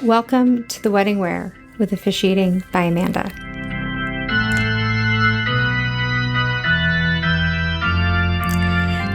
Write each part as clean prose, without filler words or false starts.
Welcome to The Wedding Wear with Officiating by Amanda.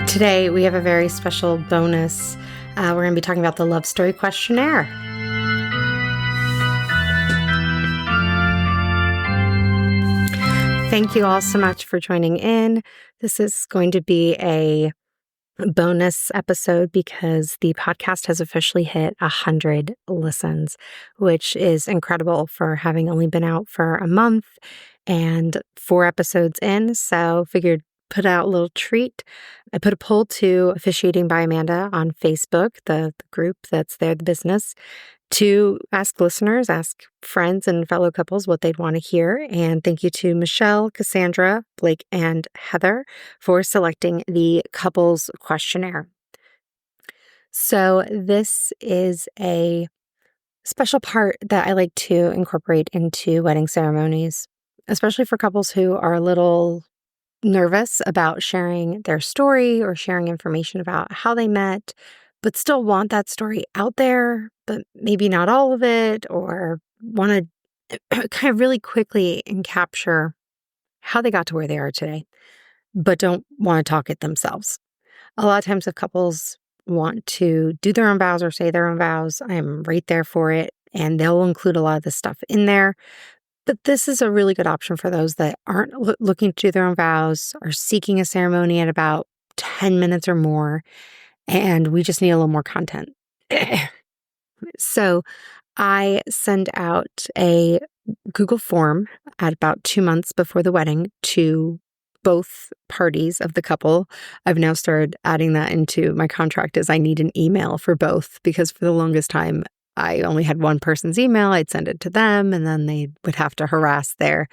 Today we have a very special bonus. We're going to be talking about the love story questionnaire. Thank you all so much for joining in. This is going to be a bonus episode because the podcast has officially hit 100 listens, which is incredible for having only been out for a month and 4 episodes in. So figured put out a little treat. I put a poll to Officiating by Amanda on Facebook, the group that's there, the business, to ask listeners, ask friends and fellow couples what they'd want to hear. And thank you to Michelle, Cassandra, Blake, and Heather for selecting the couples questionnaire. So this is a special part that I like to incorporate into wedding ceremonies, especially for couples who are a little nervous about sharing their story or sharing information about how they met, but still want that story out there, but maybe not all of it, or want to kind of really quickly capture how they got to where they are today, but don't want to talk it themselves. A lot of times if couples want to do their own vows or say their own vows, I am right there for it, and they'll include a lot of this stuff in there. But this is a really good option for those that aren't looking to do their own vows, are seeking a ceremony at about 10 minutes or more, and we just need a little more content. So I send out a Google form at about 2 months before the wedding to both parties of the couple. I've now started adding that into my contract as I need an email for both, because for the longest time, I only had one person's email. I'd send it to them, and then they would have to harass their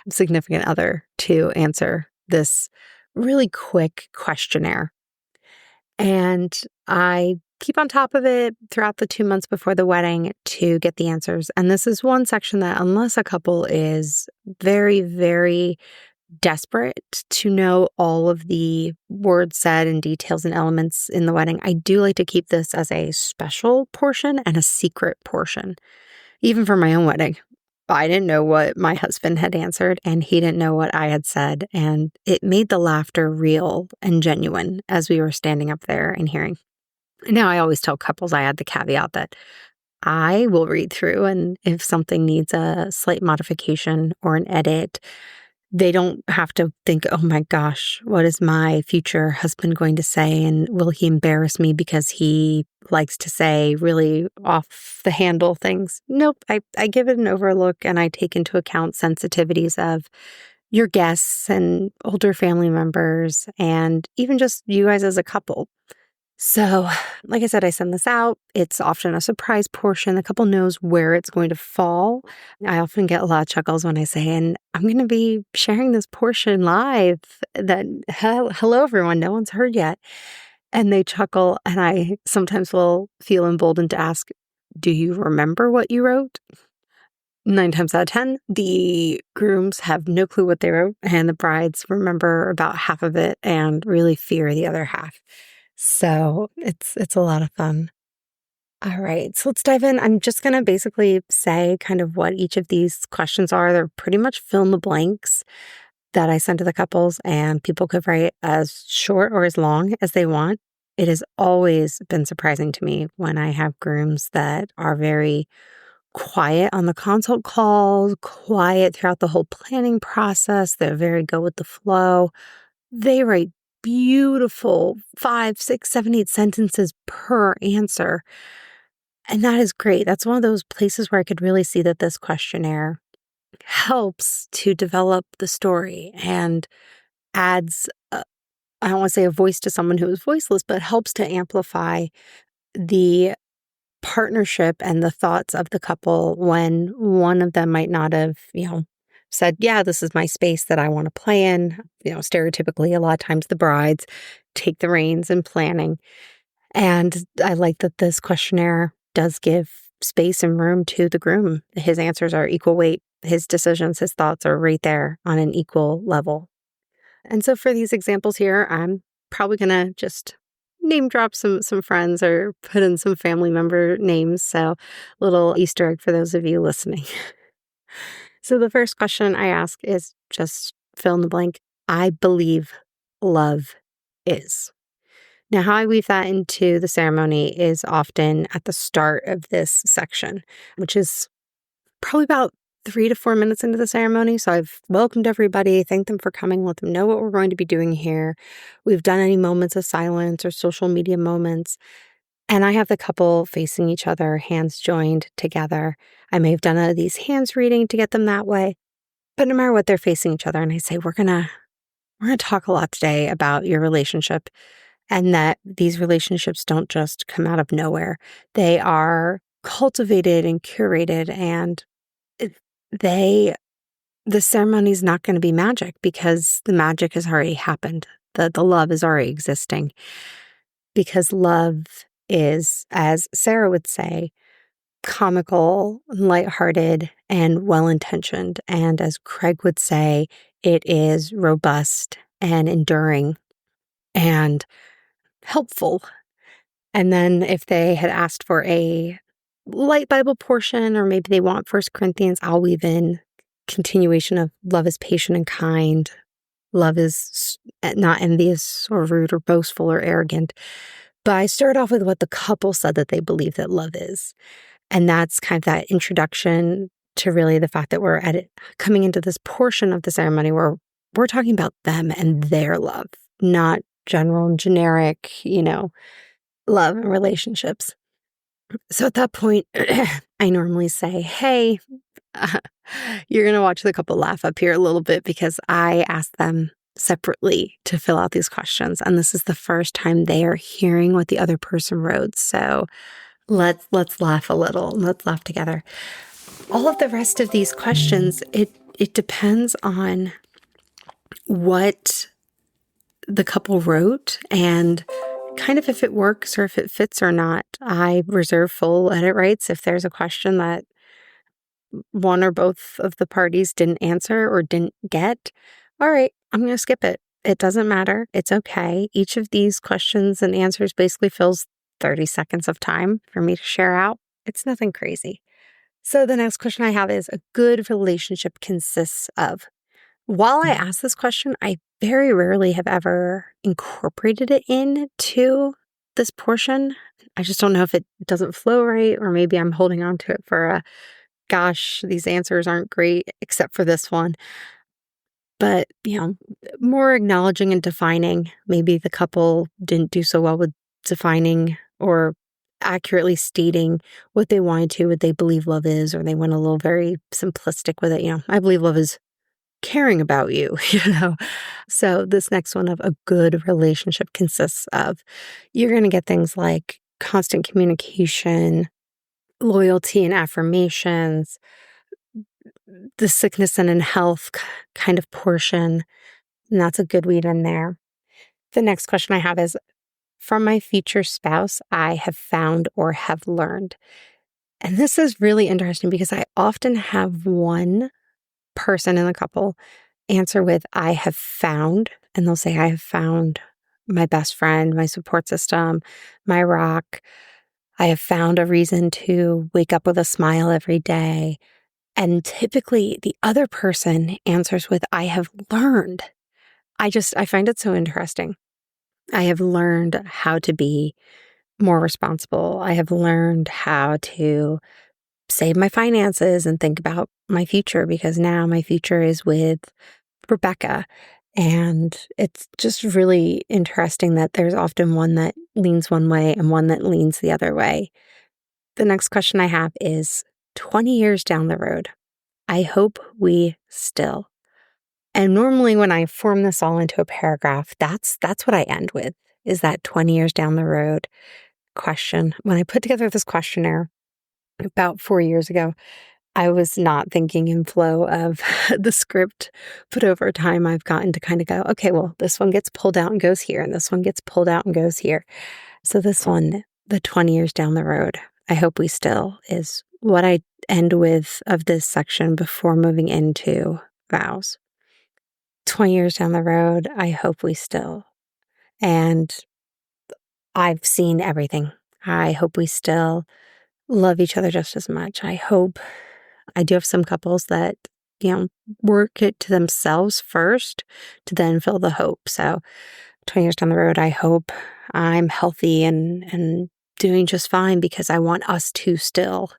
significant other to answer this really quick questionnaire. And I keep on top of it throughout the 2 months before the wedding to get the answers. And this is one section that, unless a couple is very, very desperate to know all of the words said and details and elements in the wedding, I do like to keep this as a special portion and a secret portion. Even for my own wedding, I didn't know what my husband had answered, and he didn't know what I had said, and it made the laughter real and genuine as we were standing up there and hearing. Now, I always tell couples, I add the caveat that I will read through, and if something needs a slight modification or an edit, they don't have to think, oh my gosh, what is my future husband going to say? And will he embarrass me because he likes to say really off the handle things? Nope. I give it an overlook, and I take into account sensitivities of your guests and older family members, and even just you guys as a couple. So, like I said, I send this out. It's often a surprise portion. The couple knows where it's going to fall. I often get a lot of chuckles when I say, and I'm going to be sharing this portion live, that, hello, everyone, no one's heard yet. And they chuckle, and I sometimes will feel emboldened to ask, do you remember what you wrote? 9 times out of 10, the grooms have no clue what they wrote, and the brides remember about half of it and really fear the other half. So it's a lot of fun. All right, so let's dive in. I'm just going to basically say kind of what each of these questions are. They're pretty much fill in the blanks that I send to the couples, and people could write as short or as long as they want. It has always been surprising to me when I have grooms that are very quiet on the consult calls, quiet throughout the whole planning process. They're very go with the flow. They write beautiful 5, 6, 7, 8 sentences per answer. And that is great. That's one of those places where I could really see that this questionnaire helps to develop the story and adds, I don't want to say a voice to someone who is voiceless, but helps to amplify the partnership and the thoughts of the couple when one of them might not have, said, yeah, this is my space that I want to play in. Stereotypically, a lot of times the brides take the reins in planning. And I like that this questionnaire does give space and room to the groom. His answers are equal weight. His decisions, his thoughts are right there on an equal level. And so for these examples here, I'm probably going to just name drop some friends or put in some family member names. So, little Easter egg for those of you listening. So, the first question I ask is just fill in the blank. I believe love is. Now, how I weave that into the ceremony is often at the start of this section, which is probably about 3 to 4 minutes into the ceremony. So I've welcomed everybody, thanked them for coming, let them know what we're going to be doing here. We've done any moments of silence or social media moments. And I have the couple facing each other, hands joined together. I may have done these hands reading to get them that way. But no matter what, they're facing each other. And I say, we're gonna talk a lot today about your relationship, and that these relationships don't just come out of nowhere. They are cultivated and curated, and the ceremony is not going to be magic because the magic has already happened. The love is already existing, because love is, as Sarah would say, comical, lighthearted, and well-intentioned. And as Craig would say, it is robust and enduring and helpful. And then if they had asked for a light Bible portion, or maybe they want 1 Corinthians, I'll weave in continuation of love is patient and kind. Love is not envious or rude or boastful or arrogant. But I start off with what the couple said that they believe that love is. And that's kind of that introduction to really the fact that we're coming into this portion of the ceremony where we're talking about them and their love, not general and generic, love and relationships. So at that point, I normally say, hey, you're going to watch the couple laugh up here a little bit because I asked them separately to fill out these questions. And this is the first time they are hearing what the other person wrote. So let's laugh a little. Let's laugh together. All of the rest of these questions, it depends on what the couple wrote and kind of if it works or if it fits or not. I reserve full edit rights if there's a question that one or both of the parties didn't answer or didn't get. All right, I'm going to skip it. It doesn't matter. It's okay. Each of these questions and answers basically fills 30 seconds of time for me to share out. It's nothing crazy. So the next question I have is, a good relationship consists of. While I ask this question, I very rarely have ever incorporated it into this portion. I just don't know if it doesn't flow right, or maybe I'm holding on to it for gosh, these answers aren't great except for this one. But, more acknowledging and defining. Maybe the couple didn't do so well with defining or accurately stating what they wanted to, what they believe love is, or they went a little very simplistic with it. I believe love is caring about you, So this next one of a good relationship consists of, you're going to get things like constant communication, loyalty and affirmations, the sickness and in health kind of portion. And that's a good weed in there. The next question I have is, from my future spouse, I have found or have learned. And this is really interesting because I often have one person in the couple answer with, I have found, and they'll say, I have found my best friend, my support system, my rock. I have found a reason to wake up with a smile every day. And typically the other person answers with, I have learned. I find it so interesting. I have learned how to be more responsible. I have learned how to save my finances and think about my future, because now my future is with Rebecca. And it's just really interesting that there's often one that leans one way and one that leans the other way. The next question I have is, 20 years down the road, I hope we still. And normally when I form this all into a paragraph, that's what I end with, is that 20 years down the road question. When I put together this questionnaire about 4 years ago, I was not thinking in flow of the script, but over time I've gotten to kind of go, okay, well, this one gets pulled out and goes here, and this one gets pulled out and goes here. So this one, the 20 years down the road, I hope we still, is what I end with of this section before moving into vows. 20 years down the road, I hope we still. And I've seen everything. I hope we still love each other just as much. I do have some couples that, work it to themselves first to then fill the hope. So 20 years down the road, I hope I'm healthy and doing just fine because I want us to still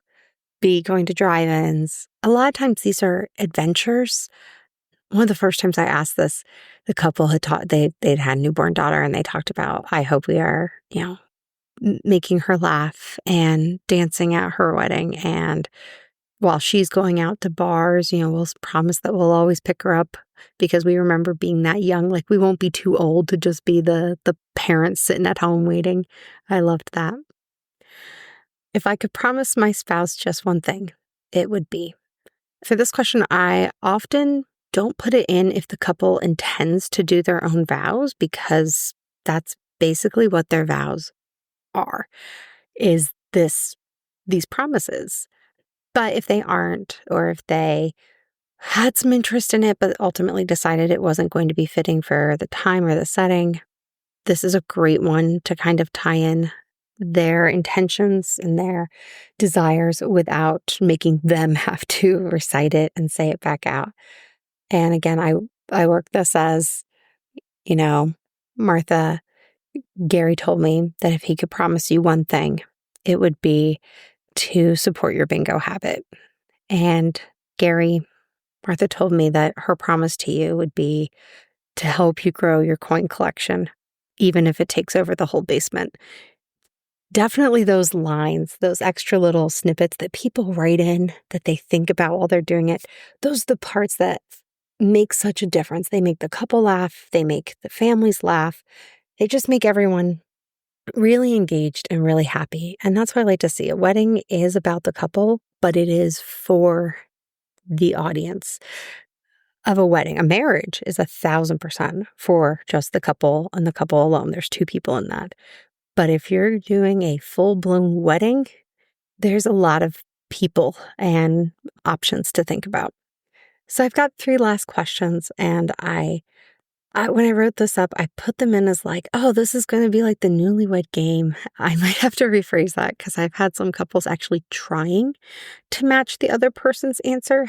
be going to drive-ins. A lot of times these are adventures. One of the first times I asked this, the couple they'd had a newborn daughter and they talked about, I hope we are, making her laugh and dancing at her wedding. And while she's going out to bars, we'll promise that we'll always pick her up because we remember being that young. Like we won't be too old to just be the parents sitting at home waiting. I loved that. If I could promise my spouse just one thing, it would be. For this question, I often don't put it in if the couple intends to do their own vows because that's basically what their vows are, is these promises. But if they aren't, or if they had some interest in it, but ultimately decided it wasn't going to be fitting for the time or the setting, this is a great one to kind of tie in their intentions and their desires without making them have to recite it and say it back out. And again, I work this as, Martha, Gary told me that if he could promise you one thing, it would be to support your bingo habit. And Gary, Martha told me that her promise to you would be to help you grow your coin collection, even if it takes over the whole basement. Definitely those lines, those extra little snippets that people write in that they think about while they're doing it, those are the parts that make such a difference. They make the couple laugh, they make the families laugh, they just make everyone really engaged and really happy. And that's what I like to see. A wedding is about the couple, but it is for the audience of a wedding. A marriage is 1,000% for just the couple and the couple alone. There's two people in that. But if you're doing a full-blown wedding, there's a lot of people and options to think about. So I've got 3 last questions, and I when I wrote this up, I put them in as like, oh, this is going to be like the newlywed game. I might have to rephrase that because I've had some couples actually trying to match the other person's answer.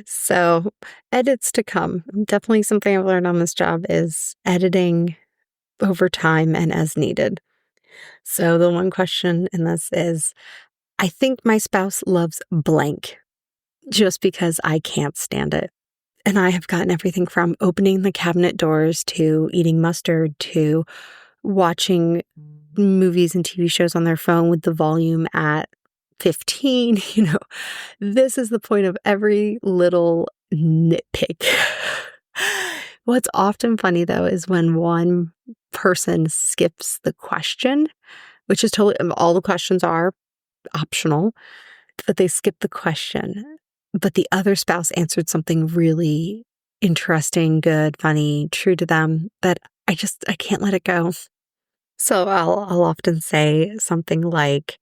So edits to come. Definitely something I've learned on this job is editing over time and as needed. So the one question in this is, I think my spouse loves blank just because I can't stand it. And I have gotten everything from opening the cabinet doors to eating mustard to watching movies and TV shows on their phone with the volume at 15. This is the point of every little nitpick. What's often funny, though, is when one person skips the question, which is totally, all the questions are optional, but they skip the question. But the other spouse answered something really interesting, good, funny, true to them that I can't let it go. So I'll often say something like,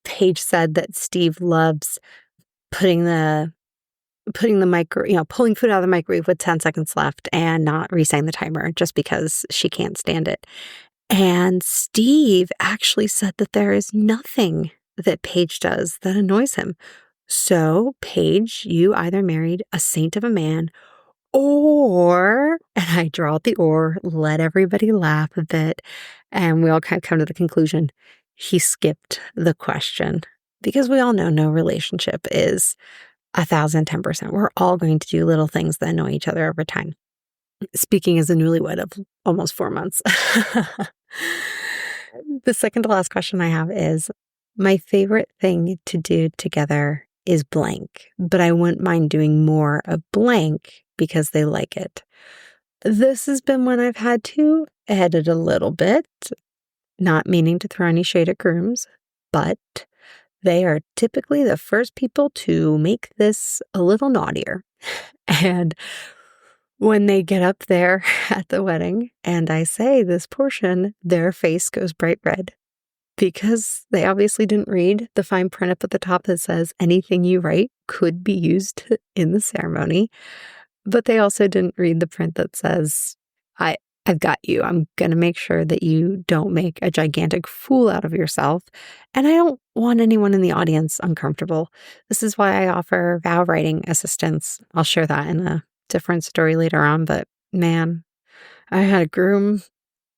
Paige said that Steve loves putting the pulling food out of the microwave with 10 seconds left and not resetting the timer just because she can't stand it. And Steve actually said that there is nothing that Paige does that annoys him. So, Paige, you either married a saint of a man or, and I draw out the or, let everybody laugh a bit, and we all kind of come to the conclusion, he skipped the question. Because we all know no relationship is 1,010%. We're all going to do little things that annoy each other over time. Speaking as a newlywed of almost 4 months. The second to last question I have is, my favorite thing to do together is blank, but I wouldn't mind doing more of blank because they like it. This has been when I've had to edit a little bit, not meaning to throw any shade at grooms, but they are typically the first people to make this a little naughtier. And when they get up there at the wedding and I say this portion, their face goes bright red because they obviously didn't read the fine print up at the top that says anything you write could be used in the ceremony. But they also didn't read the print that says, I I've got you. I'm going to make sure that you don't make a gigantic fool out of yourself. And I don't want anyone in the audience uncomfortable. This is why I offer vow writing assistance. I'll share that in a different story later on. But man, I had a groom.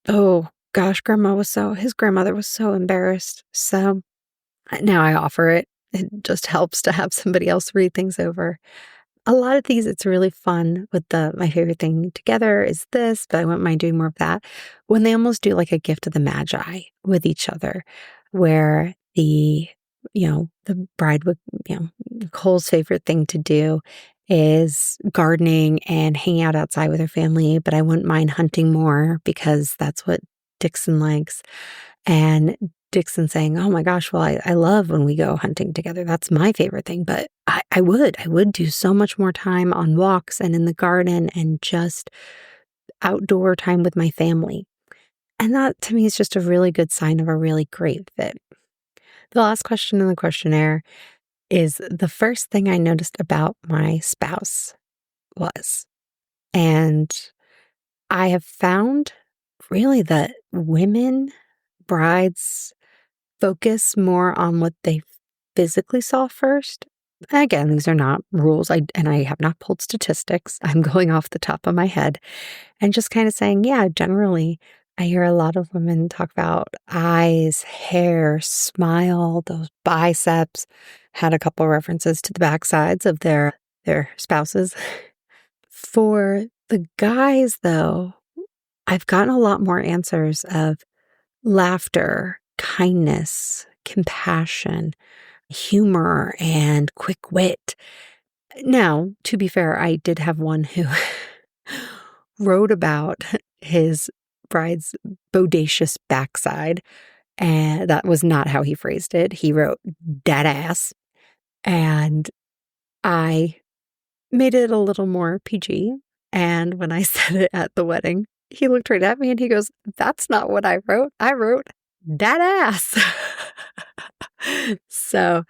Oh gosh, his grandmother was so embarrassed. So now I offer it. It just helps to have somebody else read things over. A lot of these, it's really fun with my favorite thing together is this, but I wouldn't mind doing more of that. When they almost do like a gift of the Magi with each other, where the bride would, Nicole's favorite thing to do is gardening and hanging out outside with her family, but I wouldn't mind hunting more because that's what Dixon likes. And Dixon saying, oh my gosh, well, I love when we go hunting together. That's my favorite thing. But I would do so much more time on walks and in the garden and just outdoor time with my family. And that to me is just a really good sign of a really great fit. The last question in the questionnaire is the first thing I noticed about my spouse was. And I have found really that brides, focus more on what they physically saw first. Again, these are not rules, and I have not pulled statistics. I'm going off the top of my head and just kind of saying, yeah, generally, I hear a lot of women talk about eyes, hair, smile, those biceps. Had a couple references to the backsides of their spouses. For the guys, though, I've gotten a lot more answers of laughter, kindness, compassion, humor, and quick wit. Now, to be fair, I did have one who wrote about his bride's bodacious backside, and that was not how he phrased it. He wrote dead ass, and I made it a little more PG. And when I said it at the wedding, he looked right at me and he goes, that's not what I wrote. I wrote that ass. So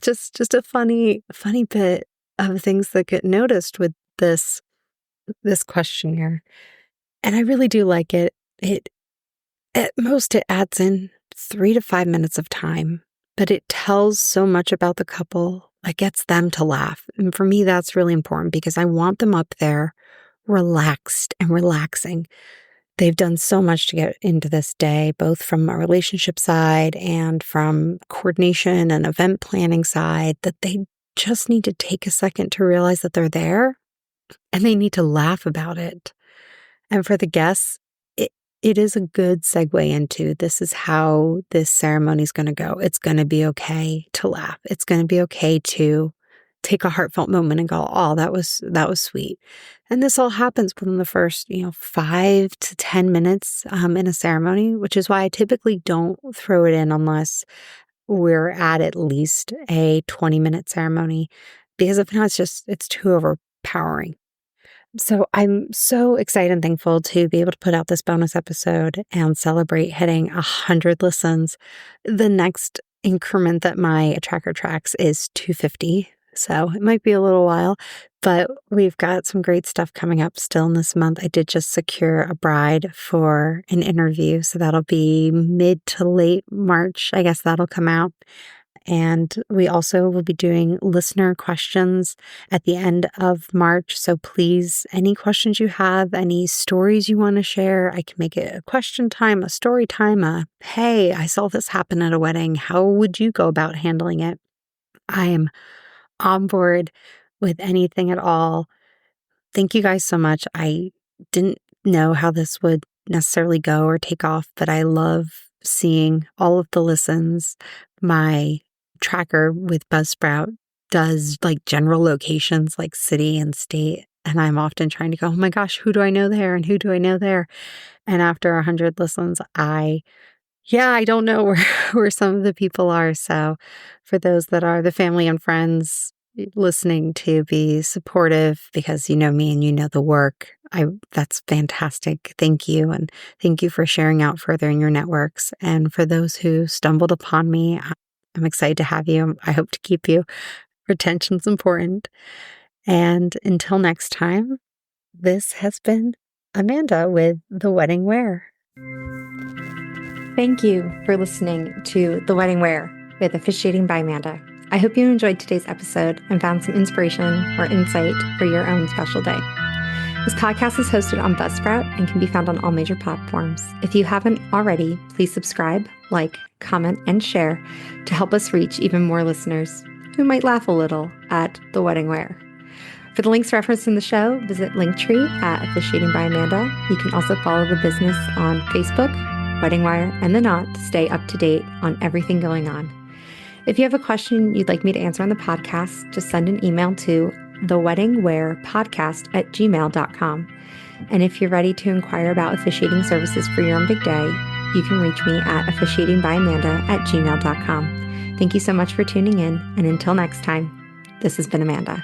just a funny bit of things that get noticed with this questionnaire. And I really do like it. At most it adds in 3 to 5 minutes of time, but it tells so much about the couple that gets them to laugh. And for me, that's really important because I want them up there relaxed and relaxing. They've done so much to get into this day, both from a relationship side and from coordination and event planning side, that they just need to take a second to realize that they're there and they need to laugh about it. And for the guests, it is a good segue into this is how this ceremony is going to go. It's going to be okay to laugh. It's going to be okay to take a heartfelt moment and go, oh, that was sweet. And this all happens within the first, 5 to 10 minutes in a ceremony, which is why I typically don't throw it in unless we're at least a 20-minute ceremony, because if not, it's too overpowering. So I'm so excited and thankful to be able to put out this bonus episode and celebrate hitting 100 listens. The next increment that my tracker tracks is 250. So it might be a little while, but we've got some great stuff coming up still in this month. I did just secure a bride for an interview. So that'll be mid to late March. I guess that'll come out. And we also will be doing listener questions at the end of March. So please, any questions you have, any stories you want to share, I can make it a question time, a story time, hey, I saw this happen at a wedding. How would you go about handling it? I am on board with anything at all. Thank you guys so much. I didn't know how this would necessarily go or take off, but I love seeing all of the listens. My tracker with Buzzsprout does like general locations like city and state. And I'm often trying to go, oh my gosh, who do I know there? And who do I know there? And after 100 listens, I don't know where some of the people are. So for those that are the family and friends listening, to be supportive because you know me and you know the work, that's fantastic. Thank you. And thank you for sharing out further in your networks. And for those who stumbled upon me, I'm excited to have you. I hope to keep you. Retention's important. And until next time, this has been Amanda with The Wedding Wear. Thank you for listening to The Wedding Wear with Officiating by Amanda. I hope you enjoyed today's episode and found some inspiration or insight for your own special day. This podcast is hosted on Buzzsprout and can be found on all major platforms. If you haven't already, please subscribe, like, comment, and share to help us reach even more listeners who might laugh a little at The Wedding Wear. For the links referenced in the show, visit Linktree at Officiating by Amanda. You can also follow the business on Facebook, Wedding Wire, and The Knot to stay up to date on everything going on. If you have a question you'd like me to answer on the podcast, just send an email to theweddingwearpodcast@gmail.com. And if you're ready to inquire about officiating services for your own big day, you can reach me at officiatingbyamanda@gmail.com. Thank you so much for tuning in, and until next time, this has been Amanda.